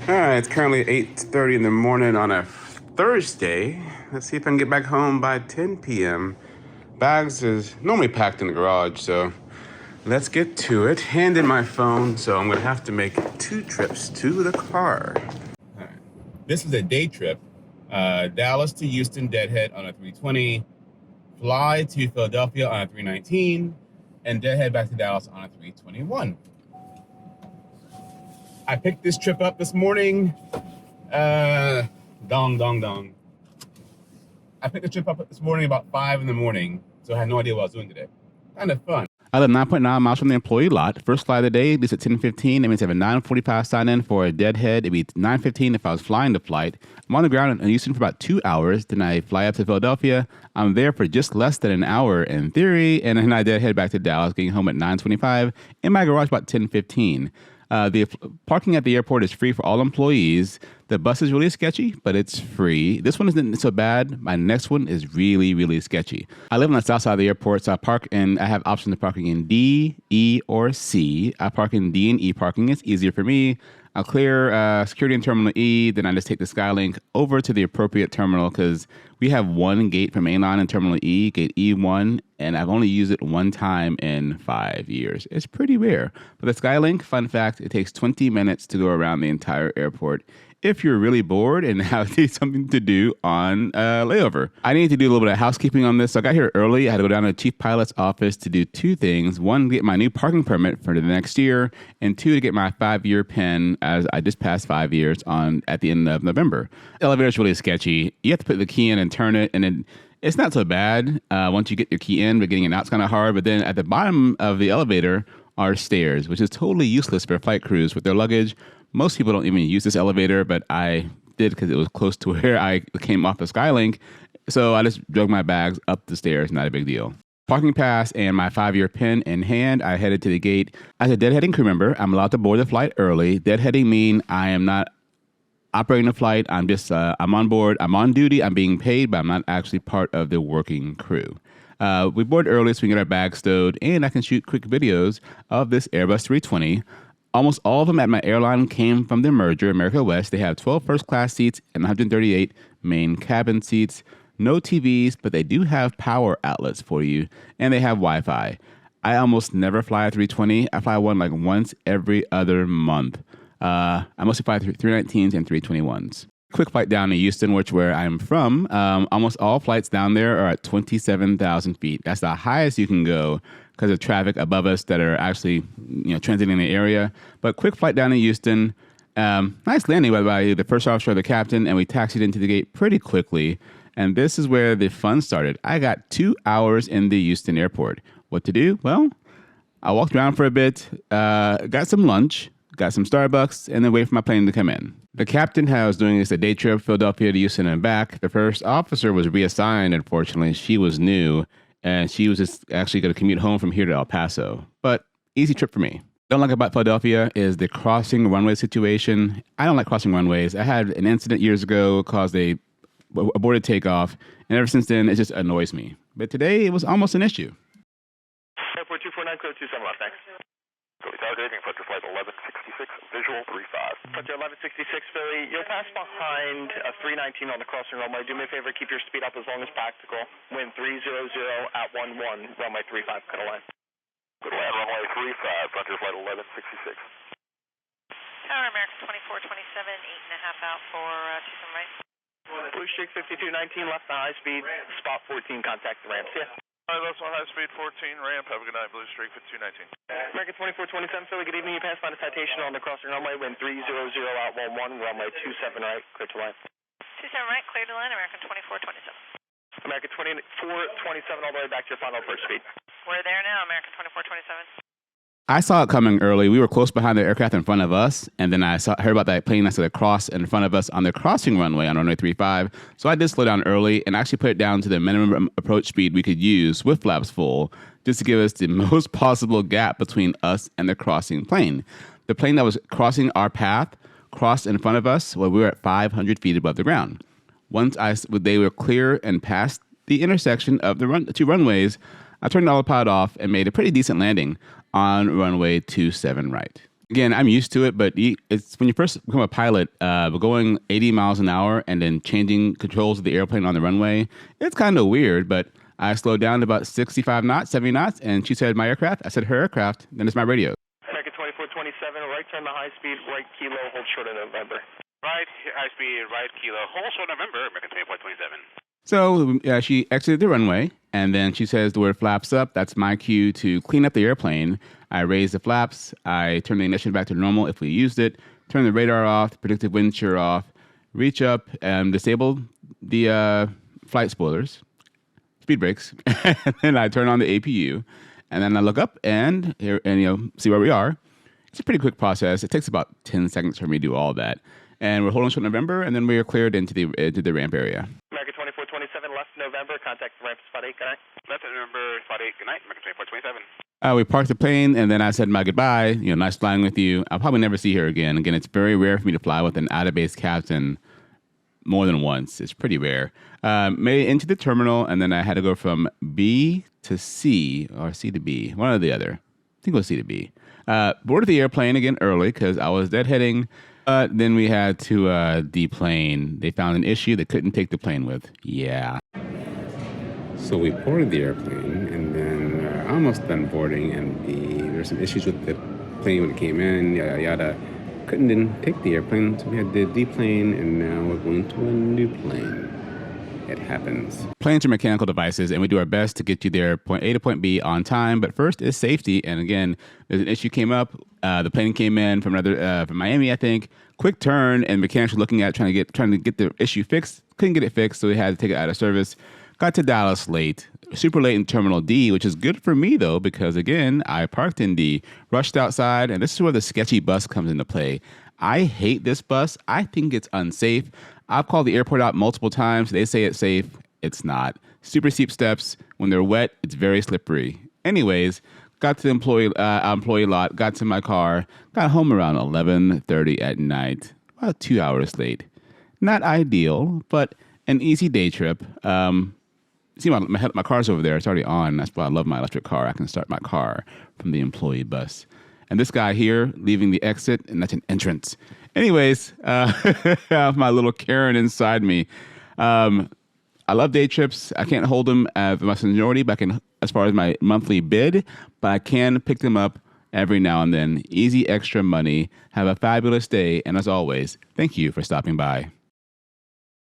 All right, it's currently 8:30 in the morning on a Thursday. Let's see if I can get back home by 10 p.m. Bags is normally packed in the garage, so let's get to it. Hand in my phone, so I'm gonna have to make 2 trips to the car. All right. This is a day trip. Dallas to Houston, deadhead on a 320. Fly to Philadelphia on a 319, and deadhead back to Dallas on a 321. I picked this trip up this morning. Dong. I picked the trip up this morning about 5 in the morning, so I had no idea what I was doing today. Kind of fun. I live 9.9 miles from the employee lot. First flight of the day, leaves at 10:15. It means I have a 9:45 sign-in for a deadhead. It'd be 9:15 if I was flying the flight. I'm on the ground in Houston for about 2 hours. Then I fly up to Philadelphia. I'm there for just less than an hour in theory, and then I deadhead back to Dallas, getting home at 9:25. In my garage about 10:15. The parking at the airport is free for all employees. The bus is really sketchy, but it's free. This one isn't so bad. My next one is really, really sketchy. I live on the south side of the airport, so I have options of parking in D, E, or C. I park in D and E parking. It's easier for me. I'll clear security in Terminal E, then I just take the Skylink over to the appropriate terminal because we have one gate from mainline in Terminal E, gate E1, and I've only used it one time in 5 years. It's pretty rare. But the Skylink, fun fact, it takes 20 minutes to go around the entire airport if you're really bored and have something to do on layover. I need to do a little bit of housekeeping on this. So I got here early. I had to go down to the chief pilot's office to do 2 things. 1, to get my new parking permit for the next year, and 2, to get my 5-year PIN, as I just passed 5 years at the end of November. The elevator is really sketchy. You have to put the key in and turn it, and then it's not so bad once you get your key in, but getting it out's kind of hard. But then at the bottom of the elevator are stairs, which is totally useless for flight crews with their luggage. Most people don't even use this elevator, but I did because it was close to where I came off the Skylink. So I just drug my bags up the stairs, not a big deal. Parking pass and my 5-year PIN in hand, I headed to the gate. As a deadheading crew member, I'm allowed to board the flight early. Deadheading means I am not operating the flight. I'm on board. I'm on duty. I'm being paid, but I'm not actually part of the working crew. We board early so we can get our bags stowed, and I can shoot quick videos of this Airbus 320. Almost all of them at my airline came from the merger, America West. They have 12 first-class seats and 138 main cabin seats. No TVs, but they do have power outlets for you, and they have Wi-Fi. I almost never fly a 320. I fly one like once every other month. I mostly fly 319s and 321s. Quick flight down to Houston, where I'm from. Almost all flights down there are at 27,000 feet. That's the highest you can go because of traffic above us that are actually transiting the area. But quick flight down to Houston. Nice landing by the first officer, the captain, and we taxied into the gate pretty quickly. And this is where the fun started. I got 2 hours in the Houston airport. What to do? Well, I walked around for a bit, got some lunch, got some Starbucks, and then waited for my plane to come in. The captain was doing this a day trip, Philadelphia to Houston and back. The first officer was reassigned, unfortunately. She was new, and she was just actually going to commute home from here to El Paso. But easy trip for me. What I don't like about Philadelphia is the crossing runway situation. I don't like crossing runways. I had an incident years ago caused a aborted takeoff, and ever since then, it just annoys me. But today, it was almost an issue. Airport 249, code 27 left, thanks. Philly Tower Grading, Fletcher Flight 1166, visual 35. Fletcher 1166, Philly, you'll pass behind a 319 on the crossing runway. Do me a favor, keep your speed up as long as practical. Wind 300 at 11, runway 35, cut a line. Good land, runway 35, Fletcher Flight 1166. Tower American 2427, 8.5 out for 27 right. Blue Streak 5219, left to high speed, spot 14, contact the ramp. See ya. Hi, left on high speed 14, ramp, have a good night, Blue Streak 5219. American 2427, Philly, good evening. You passed by the citation on the crossing runway, wind 300 out 11, runway 27 right, clear to line. 27 right, clear to line, American 2427. American 2427, all the way back to your final first speed. We're there now, American 2427. I saw it coming early. We were close behind the aircraft in front of us, and then heard about that plane that crossed in front of us on the crossing runway on runway 35. So I did slow down early and actually put it down to the minimum approach speed we could use with flaps full, just to give us the most possible gap between us and the crossing plane. The plane that was crossing our path crossed in front of us while we were at 500 feet above the ground. Once they were clear and past the intersection of the 2 runways, I turned the autopilot off and made a pretty decent landing on runway 27 right. Again, I'm used to it, but it's when you first become a pilot, going 80 miles an hour and then changing controls of the airplane on the runway, it's kind of weird, but I slowed down to about 65 knots, 70 knots, and she said my aircraft. I said her aircraft, then it's my radio. American 2427, right turn to high speed, right kilo, hold short of November. Right, high speed, right kilo, hold short November, American 2427. So she exited the runway, and then she says the word flaps up. That's my cue to clean up the airplane. I raise the flaps. I turn the ignition back to normal if we used it. Turn the radar off, the predictive wind shear off. Reach up and disable the flight spoilers, speed brakes, and then I turn on the APU, and then I look up and see where we are. It's a pretty quick process. It takes about 10 seconds for me to do all that, and we're holding short November, and then we are cleared into the ramp area. American 2427, left November, contact ramp spot 8, good night. Left November, spot 8, good night, American 2427. We parked the plane, and then I said my goodbye. Nice flying with you. I'll probably never see her again. Again, it's very rare for me to fly with an out-of-base captain more than once. It's pretty rare. Made it into the terminal, and then I had to go from B to C, or C to B, one or the other. I think it was C to B. Boarded the airplane again early because I was deadheading. Then we had to deplane. They found an issue they couldn't take the plane with. Yeah. So we boarded the airplane, and then almost done boarding, and there were some issues with the plane when it came in, yada yada. Couldn't then take the airplane, so we had to deplane, and now we're going to a new plane. It happens. Planes are mechanical devices, and we do our best to get you there, point A to point B on time. But first is safety. And again, there's an issue came up. The plane came in from Miami, I think. Quick turn, and mechanics were looking at trying to get the issue fixed. Couldn't get it fixed, so we had to take it out of service. Got to Dallas late, super late in Terminal D, which is good for me, though, because, again, I parked in D, rushed outside, and this is where the sketchy bus comes into play. I hate this bus. I think it's unsafe. I've called the airport out multiple times. They say it's safe. It's not. Super steep steps. When they're wet, it's very slippery. Anyways, got to the employee lot, got to my car, got home around 11:30 at night, about 2 hours late. Not ideal, but an easy day trip. See, my car's over there. It's already on. That's why I love my electric car. I can start my car from the employee bus. And this guy here leaving the exit, and that's an entrance. Anyways, I have my little Karen inside me. I love day trips. I can't hold them as my seniority back in as far as my monthly bid, but I can pick them up every now and then. Easy extra money. Have a fabulous day. And as always, thank you for stopping by.